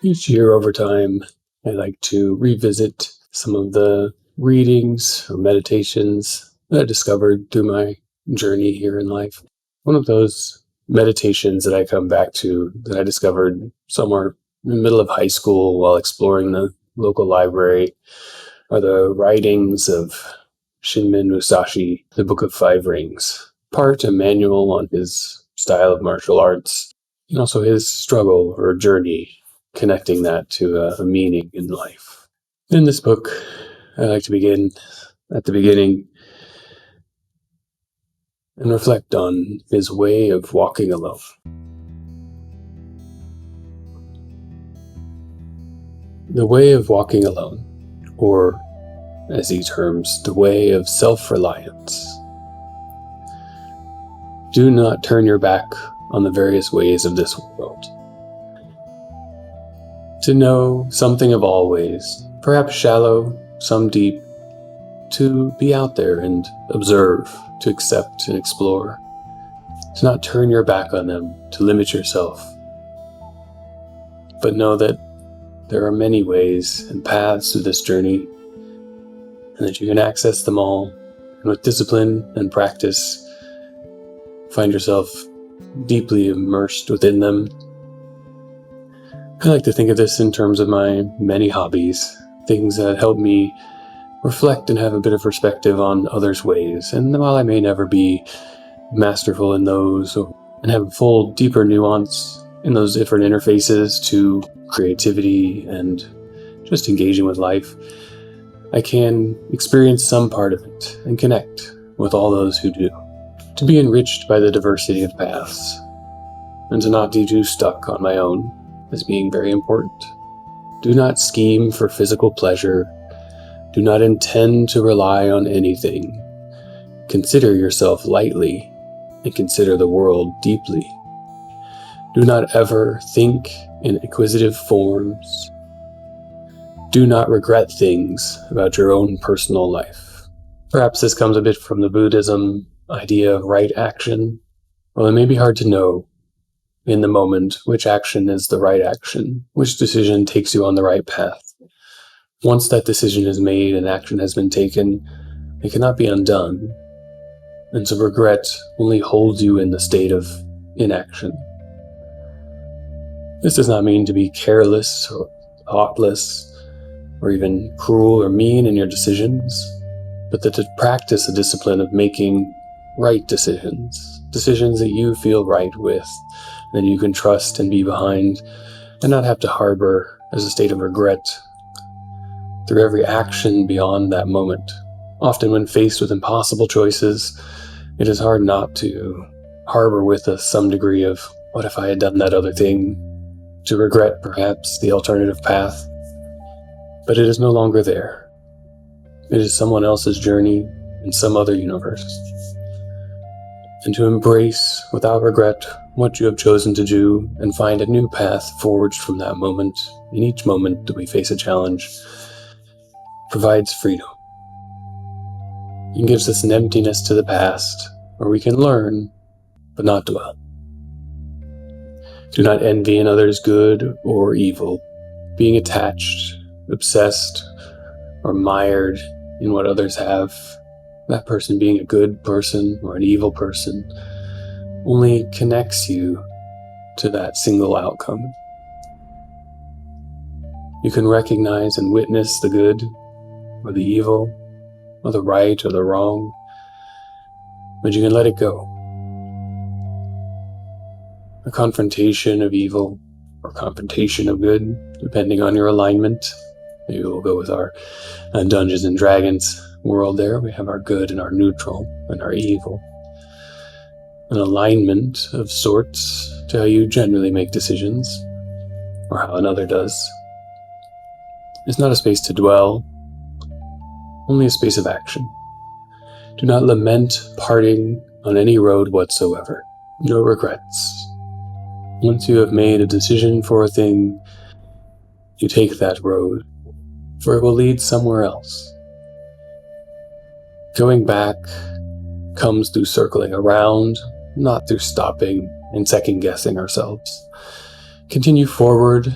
Each year over time, I like to revisit some of the readings or meditations that I discovered through my journey here in life. One of those meditations that I come back to that I discovered somewhere in the middle of high school while exploring the local library are the writings of Miyamoto Musashi, The Book of Five Rings, part a manual on his style of martial arts, and also his struggle or journey connecting that to a meaning in life. In this book, I like to begin at the beginning and reflect on his way of walking alone. The way of walking alone, or as he terms, the way of self-reliance. Do not turn your back on the various ways of this world. To know something of all ways, perhaps shallow, some deep, to be out there and observe, to accept and explore, to not turn your back on them, to limit yourself, but know that there are many ways and paths through this journey, and that you can access them all, and with discipline and practice, find yourself deeply immersed within them. I like to think of this in terms of my many hobbies, things that help me reflect and have a bit of perspective on others' ways. And while I may never be masterful in those and have a full, deeper nuance in those different interfaces to creativity and just engaging with life, I can experience some part of it and connect with all those who do. To be enriched by the diversity of paths, and to not be too stuck on my own as being very important. Do not scheme for physical pleasure. Do not intend to rely on anything. Consider yourself lightly and consider the world deeply. Do not ever think in acquisitive forms. Do not regret things about your own personal life. Perhaps this comes a bit from the Buddhism idea of right action. Well, it may be hard to know in the moment which action is the right action, which decision takes you on the right path. Once that decision is made and action has been taken, it cannot be undone. And so regret only holds you in the state of inaction. This does not mean to be careless or thoughtless or even cruel or mean in your decisions, but that to practice a discipline of making right decisions that you feel right with, that you can trust and be behind, and not have to harbor as a state of regret through every action beyond that moment. Often when faced with impossible choices, it is hard not to harbor with us some degree of, what if I had done that other thing? To regret, perhaps, the alternative path. But it is no longer there. It is someone else's journey in some other universe. And to embrace, without regret, what you have chosen to do and find a new path forged from that moment, in each moment that we face a challenge, provides freedom. It gives us an emptiness to the past, where we can learn, but not dwell. Do not envy another's good or evil, being attached, obsessed, or mired in what others have. That person being a good person or an evil person only connects you to that single outcome. You can recognize and witness the good or the evil, or the right or the wrong, but you can let it go. A confrontation of evil or confrontation of good, depending on your alignment. Maybe we'll go with our Dungeons and Dragons world there. We have our good and our neutral and our evil. An alignment of sorts to how you generally make decisions, or how another does. It's not a space to dwell, only a space of action. Do not lament parting on any road whatsoever. No regrets. Once you have made a decision for a thing, you take that road, for it will lead somewhere else. Going back comes through circling around, not through stopping and second-guessing ourselves. Continue forward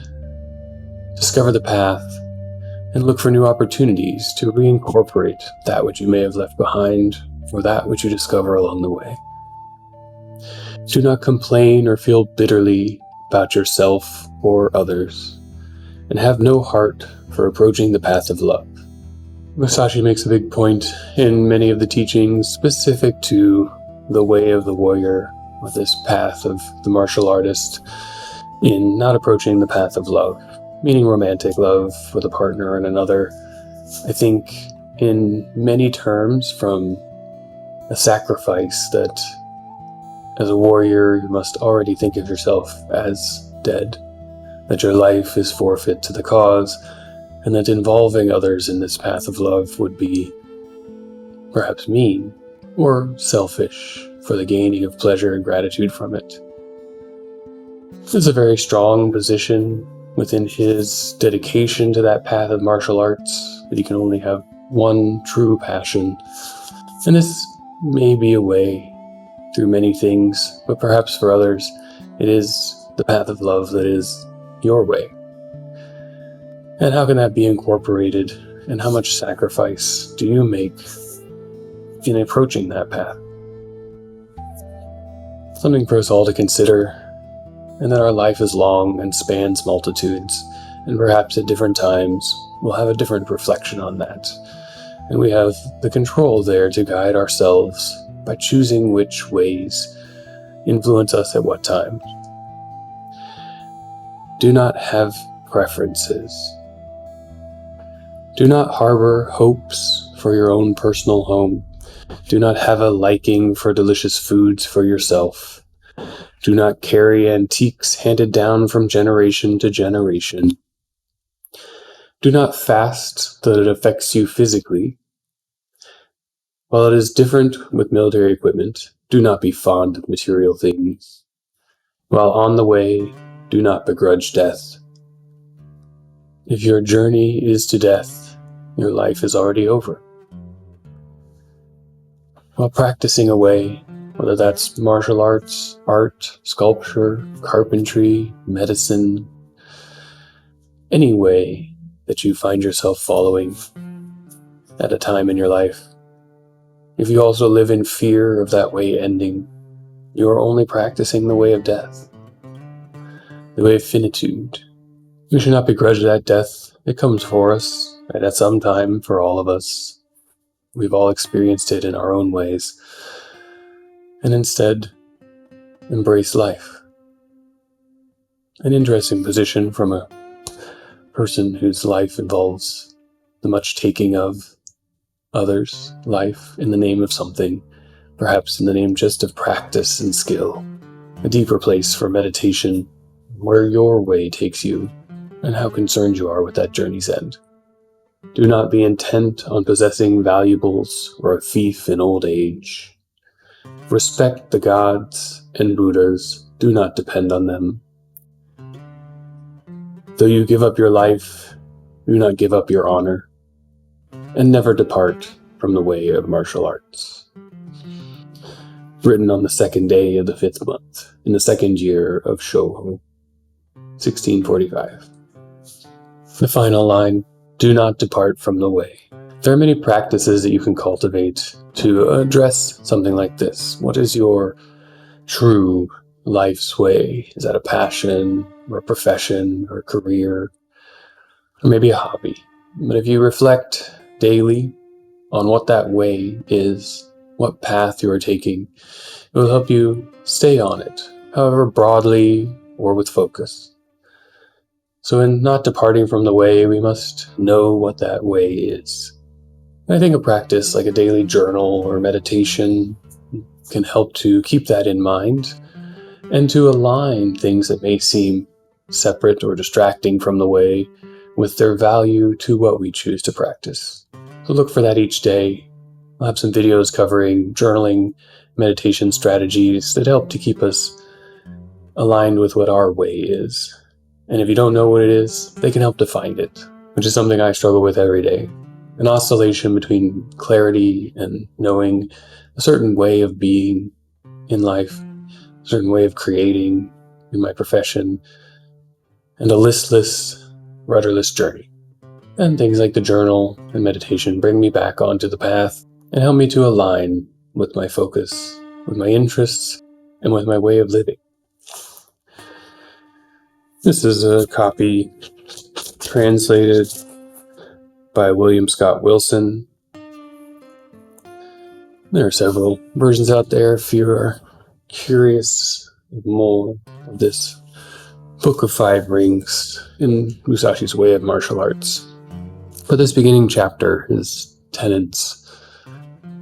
discover the path, and look for new opportunities to reincorporate that which you may have left behind or that which you discover along the way. Do not complain or feel bitterly about yourself or others, and have no heart for approaching the path of love. Musashi makes a big point in many of the teachings specific to the way of the warrior, or this path of the martial artist, in not approaching the path of love, meaning romantic love with a partner and another. I think in many terms from a sacrifice that as a warrior you must already think of yourself as dead, that your life is forfeit to the cause, and that involving others in this path of love would be perhaps mean or selfish for the gaining of pleasure and gratitude from it. This is a very strong position within his dedication to that path of martial arts, that he can only have one true passion. And this may be a way through many things, but perhaps for others, it is the path of love that is your way. And how can that be incorporated, and how much sacrifice do you make in approaching that path? Something for us all to consider, and that our life is long and spans multitudes, and perhaps at different times we'll have a different reflection on that. And we have the control there to guide ourselves by choosing which ways influence us at what times. Do not have preferences. Do not harbor hopes for your own personal home. Do not have a liking for delicious foods for yourself. Do not carry antiques handed down from generation to generation. Do not fast that it affects you physically. While it is different with military equipment, do not be fond of material things. While on the way, do not begrudge death. If your journey is to death, your life is already over. While practicing away, whether that's martial arts, art, sculpture, carpentry, medicine, any way that you find yourself following at a time in your life, if you also live in fear of that way ending, you are only practicing the way of death, the way of finitude. We should not begrudge that death. It comes for us, and at some time for all of us. We've all experienced it in our own ways. And instead, embrace life. An interesting position from a person whose life involves the much taking of others' life in the name of something, perhaps in the name just of practice and skill. A deeper place for meditation, where your way takes you, and how concerned you are with that journey's end. Do not be intent on possessing valuables or a fief in old age. Respect the gods and Buddhas. Do not depend on them. Though you give up your life, do not give up your honor, and never depart from the way of martial arts. Written on the 2nd day of the 5th month, in the 2nd year of Shoho, 1645. The final line, do not depart from the way. There are many practices that you can cultivate to address something like this. What is your true life's way? Is that a passion, or a profession, or a career, or maybe a hobby? But if you reflect daily on what that way is, what path you are taking, it will help you stay on it, however broadly or with focus. So in not departing from the way, we must know what that way is. And I think a practice like a daily journal or meditation can help to keep that in mind and to align things that may seem separate or distracting from the way with their value to what we choose to practice. So look for that each day. I'll have some videos covering journaling, meditation strategies that help to keep us aligned with what our way is. And if you don't know what it is, they can help to find it, which is something I struggle with every day. An oscillation between clarity and knowing a certain way of being in life, a certain way of creating in my profession, and a listless rudderless journey. And things like the journal and meditation bring me back onto the path and help me to align with my focus, with my interests, and with my way of living. This is a copy translated by William Scott Wilson. There are several versions out there if you are curious more of this Book of Five Rings in Musashi's way of martial arts. But this beginning chapter is tenants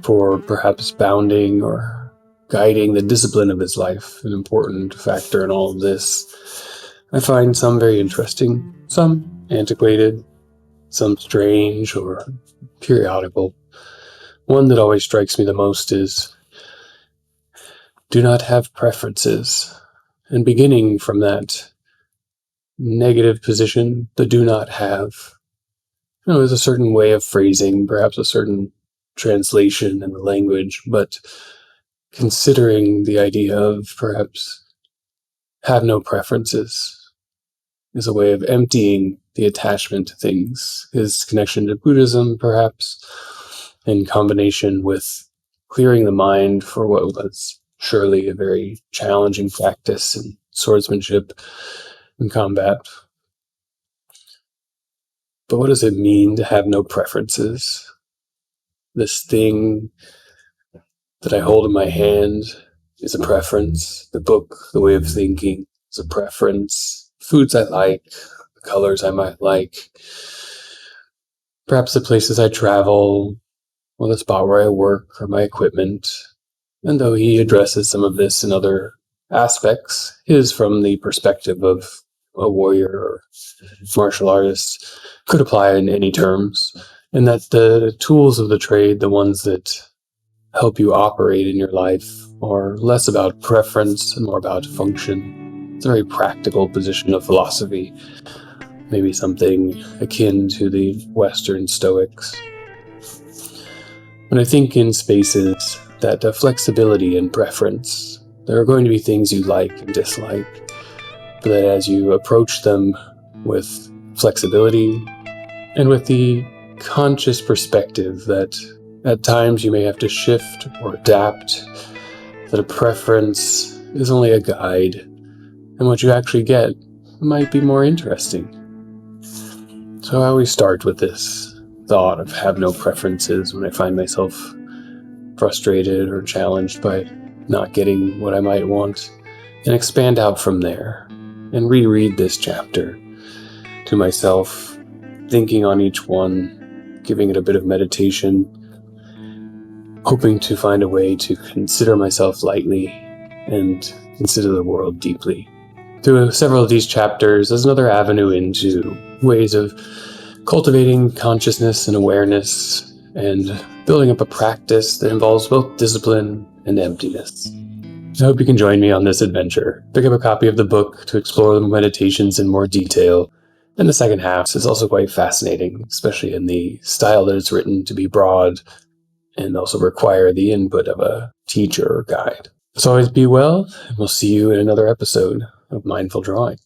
for perhaps bounding or guiding the discipline of his life, an important factor in all of this. I find some very interesting, some antiquated, some strange or periodical. One that always strikes me the most is, do not have preferences. And beginning from that negative position, the do not have, there's a certain way of phrasing, perhaps a certain translation in the language, but considering the idea of perhaps have no preferences is a way of emptying the attachment to things. His connection to Buddhism, perhaps, in combination with clearing the mind for what was surely a very challenging practice in swordsmanship and combat. But what does it mean to have no preferences? This thing that I hold in my hand is a preference. The book, the way of thinking, is a preference. Foods I like, the colors I might like, perhaps the places I travel, or the spot where I work, or my equipment. And though he addresses some of this in other aspects, his from the perspective of a warrior or martial artist could apply in any terms, and that the tools of the trade, the ones that help you operate in your life, are less about preference and more about function. It's a very practical position of philosophy, maybe something akin to the Western Stoics. When I think in spaces that flexibility and preference, there are going to be things you like and dislike, but that as you approach them with flexibility and with the conscious perspective that at times you may have to shift or adapt, that a preference is only a guide, and what you actually get might be more interesting. So I always start with this thought of have no preferences when I find myself frustrated or challenged by not getting what I might want, and expand out from there and reread this chapter to myself, thinking on each one, giving it a bit of meditation, hoping to find a way to consider myself lightly and consider the world deeply. Through several of these chapters, there's another avenue into ways of cultivating consciousness and awareness and building up a practice that involves both discipline and emptiness. I hope you can join me on this adventure. Pick up a copy of the book to explore the meditations in more detail. And the second half is also quite fascinating, especially in the style that it's written to be broad and also require the input of a teacher or guide. As always, be well, and we'll see you in another episode of Mindful Drawing.